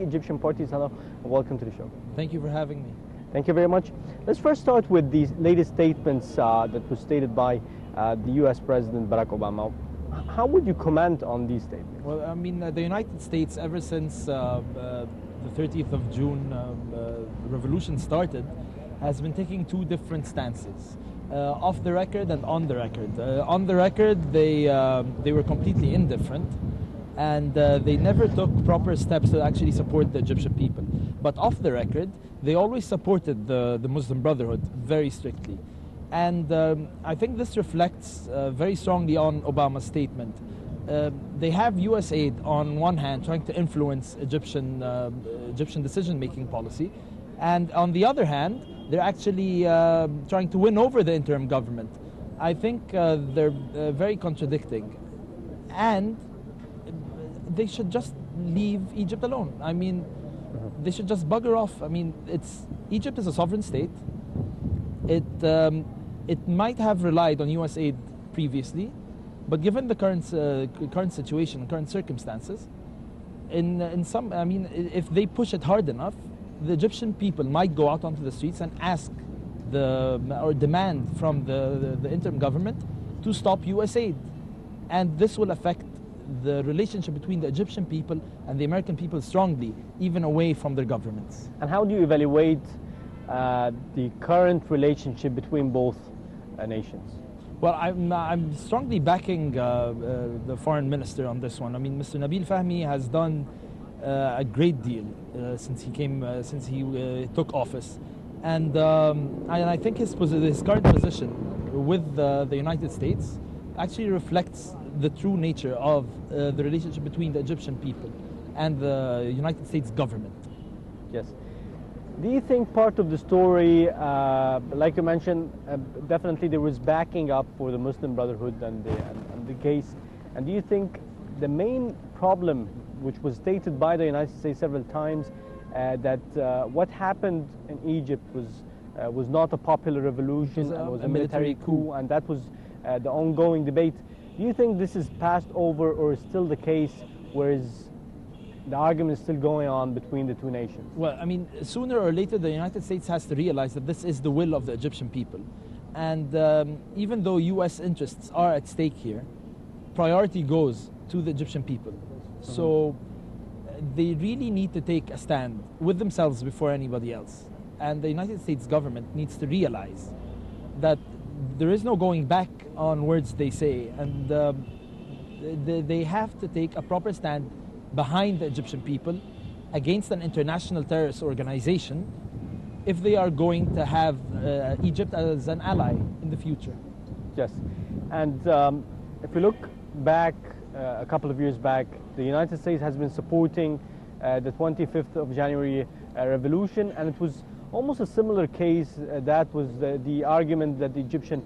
Egyptian parties, hello, and welcome to the show. Thank you for having me. Thank you very much. Let's first start with the latest statements that was stated by the U.S. President Barack Obama. How would you comment on these statements? Well, I mean, the United States, ever since the 30th of June the revolution started, has been taking two different stances, off the record and on the record. On the record, they were completely indifferent, and they never took proper steps to actually support the Egyptian people. But off the record, they always supported the Muslim Brotherhood very strictly. And I think this reflects very strongly on Obama's statement. They have US aid on one hand trying to influence Egyptian decision-making policy, and on the other hand, they're actually trying to win over the interim government. I think they're very contradicting, and they should just leave Egypt alone. I mean, they should just bugger off. I mean, Egypt is a sovereign state. It might have relied on US aid previously, but given the current situation, current circumstances, if they push it hard enough, the Egyptian people might go out onto the streets and ask or demand from the interim government to stop US aid, and this will affect the relationship between the Egyptian people and the American people strongly, even away from their governments. And how do you evaluate the current relationship between both nations? Well, I'm strongly backing the foreign minister on this one. I mean, Mr. Nabil Fahmy has done a great deal since he took office, and I think his current position with the United States actually reflects the true nature of the relationship between the Egyptian people and the United States government. Yes. Do you think part of the story, like you mentioned, definitely there was backing up for the Muslim Brotherhood and the case, and do you think the main problem, which was stated by the United States several times, that what happened in Egypt was not a popular revolution, and was a military coup, and that was the ongoing debate? Do you think this is passed over, or is still the case, whereas the argument is still going on between the two nations? Well, I mean, sooner or later the United States has to realize that this is the will of the Egyptian people. And even though US interests are at stake here, priority goes to the Egyptian people. So they really need to take a stand with themselves before anybody else. And the United States government needs to realize that there is no going back on words they say, and they have to take a proper stand behind the Egyptian people against an international terrorist organization if they are going to have Egypt as an ally in the future. Yes, and if we look back a couple of years back, the United States has been supporting the 25th of January revolution, and it was almost a similar case. That was the argument that the Egyptian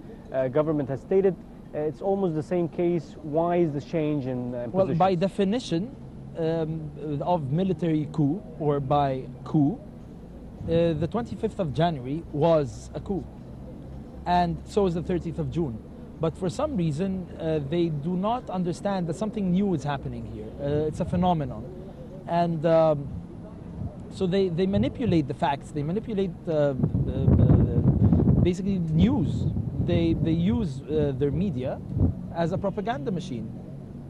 government has stated. It's almost the same case. Why is the change in position? Well, by definition of military coup, or by coup, the 25th of January was a coup, and so is the 30th of June. But for some reason, they do not understand that something new is happening here. It's a phenomenon. And so they manipulate the facts. They manipulate basically news. They use their media as a propaganda machine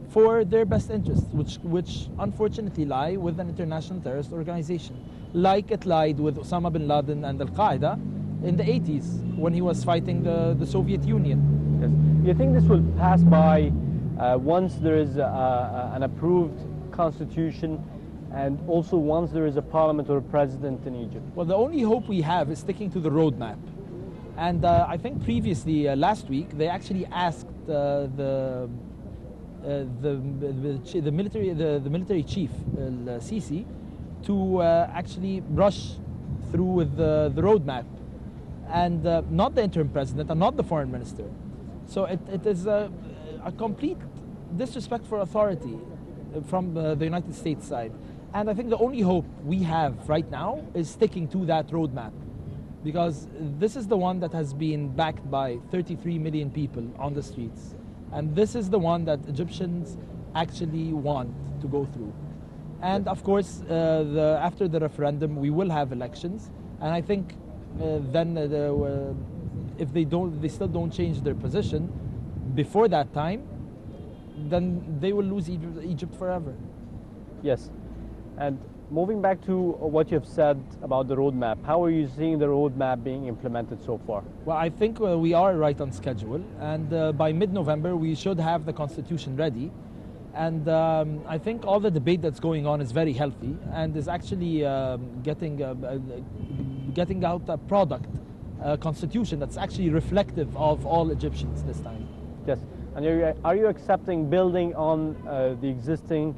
for their best interests, which unfortunately lie with an international terrorist organization, like it lied with Osama bin Laden and Al-Qaeda in the 80s when he was fighting the Soviet Union. Yes. Do you think this will pass by once there is an approved constitution, and also once there is a parliament or a president in Egypt? Well, the only hope we have is sticking to the roadmap. And I think previously, last week, they actually asked the military chief, Sisi, to actually rush through with the roadmap, and not the interim president and not the foreign minister. So it is a complete disrespect for authority from the United States side. And I think the only hope we have right now is sticking to that roadmap, because this is the one that has been backed by 33 million people on the streets. And this is the one that Egyptians actually want to go through. And of course, after the referendum, we will have elections. And I think then if they still don't change their position before that time, then they will lose Egypt forever. Yes. And moving back to what you've said about the roadmap, how are you seeing the roadmap being implemented so far? Well, I think we are right on schedule, and by mid-November we should have the constitution ready. And I think all the debate that's going on is very healthy and is actually getting out a product, a constitution that's actually reflective of all Egyptians this time. Yes. And are you accepting building on the existing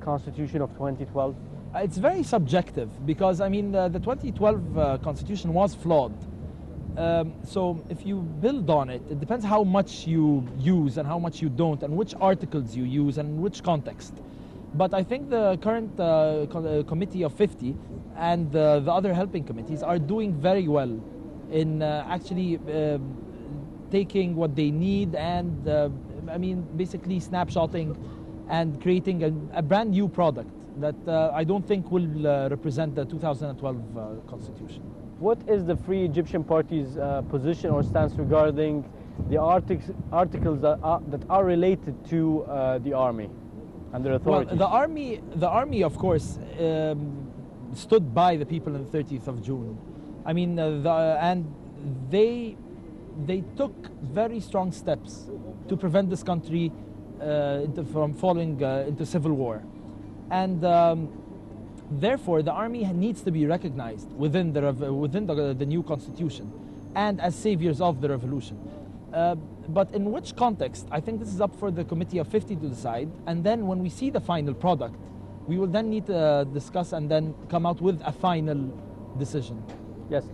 constitution of 2012? It's very subjective because, I mean, the 2012 constitution was flawed. So if you build on it, it depends how much you use and how much you don't, and which articles you use and in which context. But I think the current committee of 50 and the other helping committees are doing very well in actually taking what they need and, I mean, basically snapshotting and creating a brand new product that I don't think will represent the 2012 constitution. What is the Free Egyptian Party's position or stance regarding the articles that are related to the army and their authorities? Well, the army, of course, stood by the people on the 30th of June. I mean, and they took very strong steps to prevent this country from falling into civil war. And therefore, the army needs to be recognized within the new constitution and as saviors of the revolution. But in which context, I think this is up for the Committee of 50 to decide. And then when we see the final product, we will then need to discuss and then come out with a final decision. Yes.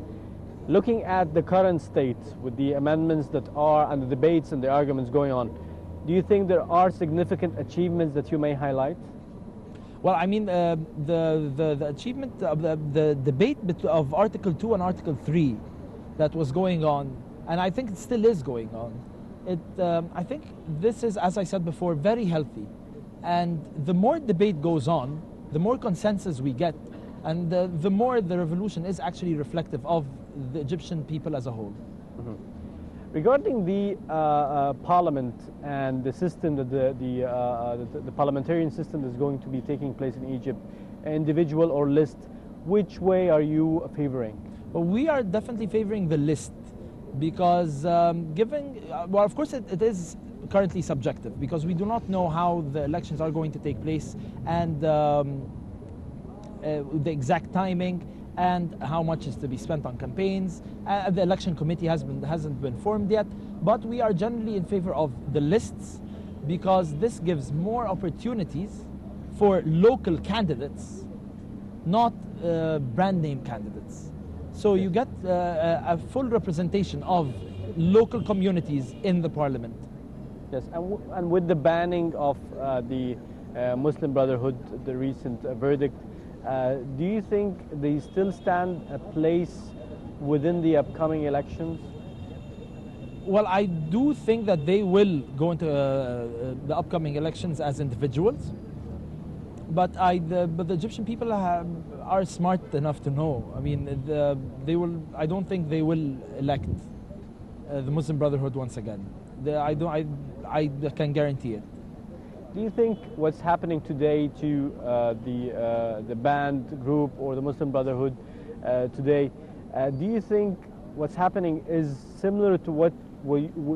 Looking at the current state with the amendments that are and the debates and the arguments going on, do you think there are significant achievements that you may highlight? Well, I mean, the achievement of the debate of Article 2 and Article 3 that was going on, and I think it still is going on, I think this is, as I said before, very healthy. And the more debate goes on, the more consensus we get, and the more the revolution is actually reflective of the Egyptian people as a whole. Mm-hmm. Regarding the parliament and the system, that the parliamentarian system that's going to be taking place in Egypt, individual or list, which way are you favoring? Well, we are definitely favoring the list because well, of course it is currently subjective because we do not know how the elections are going to take place and the exact timing and how much is to be spent on campaigns. The election committee hasn't been formed yet, but we are generally in favor of the lists because this gives more opportunities for local candidates, not brand name candidates. So you get a full representation of local communities in the parliament. Yes, and with the banning of the Muslim Brotherhood, the recent verdict, do you think they still stand a place within the upcoming elections? Well, I do think that they will go into the upcoming elections as individuals, but the Egyptian people are smart enough to know. I mean, I don't think they will elect the Muslim Brotherhood once again. I can guarantee it. Do you think what's happening today to the banned group or the Muslim Brotherhood today, do you think what's happening is similar to what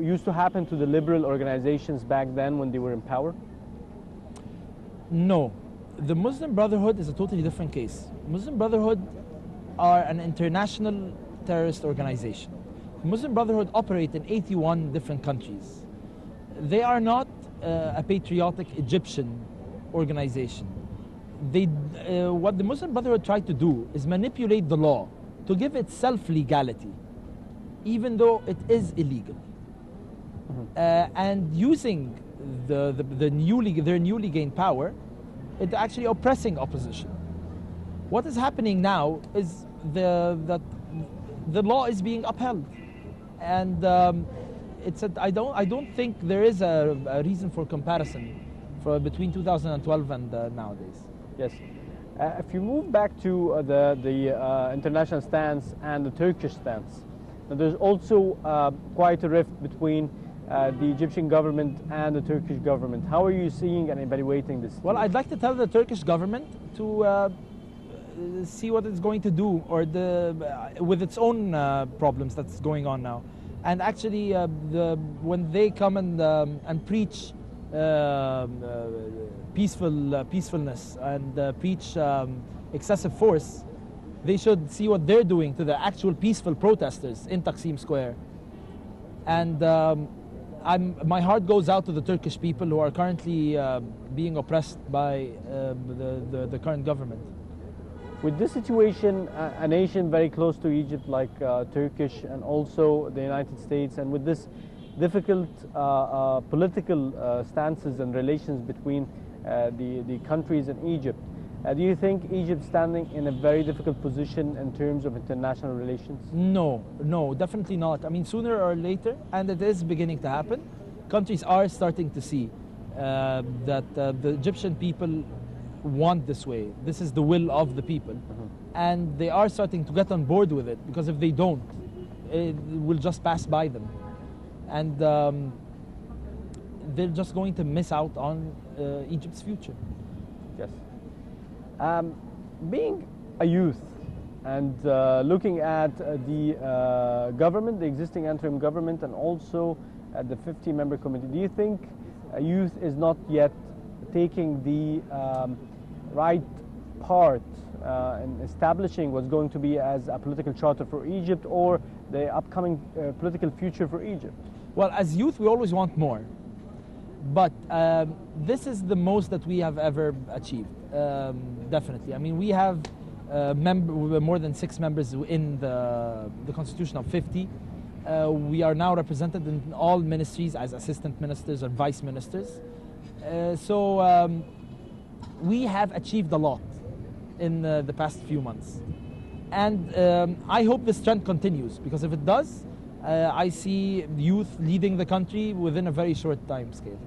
used to happen to the liberal organizations back then when they were in power? No. The Muslim Brotherhood is a totally different case. Muslim Brotherhood are an international terrorist organization. The Muslim Brotherhood operate in 81 different countries. They are not a patriotic Egyptian organization. What the Muslim Brotherhood tried to do is manipulate the law to give itself legality, even though it is illegal. Mm-hmm. And using their newly gained power, it's actually oppressing opposition. What is happening now is that the law is being upheld, and I don't think there is a reason for comparison between 2012 and nowadays. Yes. If you move back to the international stance and the Turkish stance, now there's also quite a rift between the Egyptian government and the Turkish government. How are you seeing and evaluating this? Well, I'd like to tell the Turkish government to see what it's going to do, or with its own problems that's going on now. And actually, when they come and preach peacefulness and preach excessive force, they should see what they're doing to the actual peaceful protesters in Taksim Square. And my heart goes out to the Turkish people who are currently being oppressed by the current government. With this situation, a nation very close to Egypt like Turkish and also the United States, and with this difficult political stances and relations between the countries in Egypt, do you think Egypt standing in a very difficult position in terms of international relations? No, definitely not. I mean, sooner or later, and it is beginning to happen, countries are starting to see that the Egyptian people want this way. This is the will of the people. And they are starting to get on board with it, because if they don't, it will just pass by them. And they're just going to miss out on Egypt's future. Yes. Being a youth and looking at the government, the existing interim government, and also at the 50-member committee, do you think youth is not yet taking the right part in establishing what's going to be as a political charter for Egypt, or the upcoming political future for Egypt? Well, as youth, we always want more. But this is the most that we have ever achieved, definitely. I mean, we have more than 6 members in the Constitution of 50. We are now represented in all ministries as assistant ministers or vice ministers. So we have achieved a lot in the past few months. And I hope this trend continues, because if it does, I see youth leading the country within a very short time scale.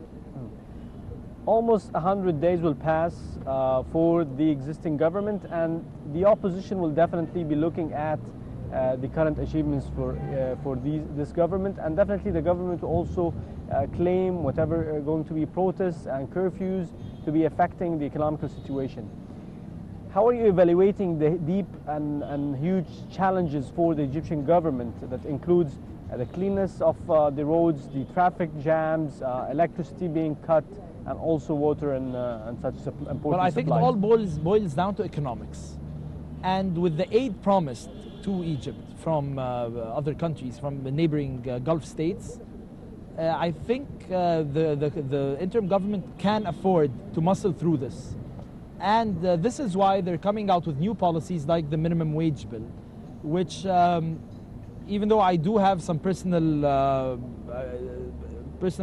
Almost 100 days will pass for the existing government, and the opposition will definitely be looking at the current achievements for this government, and definitely the government will also claim whatever are going to be protests and curfews to be affecting the economical situation. How are you evaluating the deep and huge challenges for the Egyptian government that includes the cleanness of the roads, the traffic jams, electricity being cut, and also water and such important supplies? Well, I think it all boils down to economics. And with the aid promised to Egypt from other countries, from the neighboring Gulf states, I think the interim government can afford to muscle through this. And this is why they're coming out with new policies like the minimum wage bill, which, even though I do have some personal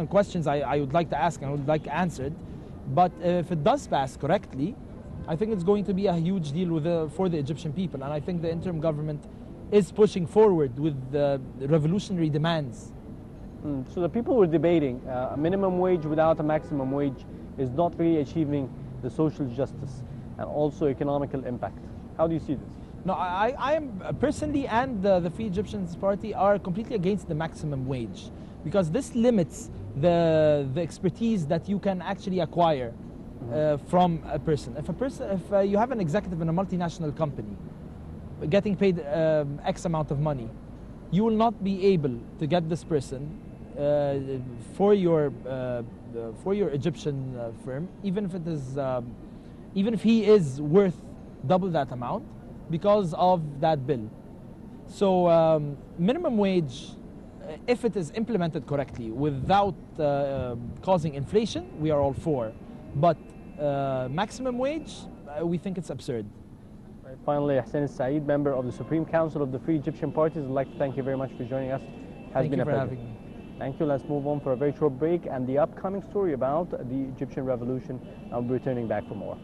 questions I would like to ask and I would like answered, but if it does pass correctly, I think it's going to be a huge deal for the Egyptian people. And I think the interim government is pushing forward with the revolutionary demands. So the people were debating a minimum wage without a maximum wage is not really achieving the social justice and also economical impact. How do you see this? No, I am personally, and the Free Egyptians Party are completely against the maximum wage, because this limits the expertise that you can actually acquire from a person. If you have an executive in a multinational company getting paid X amount of money, you will not be able to get this person for your Egyptian firm, even if he is worth double that amount, because of that bill. So minimum wage, if it is implemented correctly without causing inflation, we are all for. But maximum wage, we think it's absurd. Right. Finally, Hussein Saeed, member of the Supreme Council of the Free Egyptian Parties, I'd like to thank you very much for joining us. Thank you for having me. Thank you. Let's move on for a very short break and the upcoming story about the Egyptian revolution. I'll be returning back for more.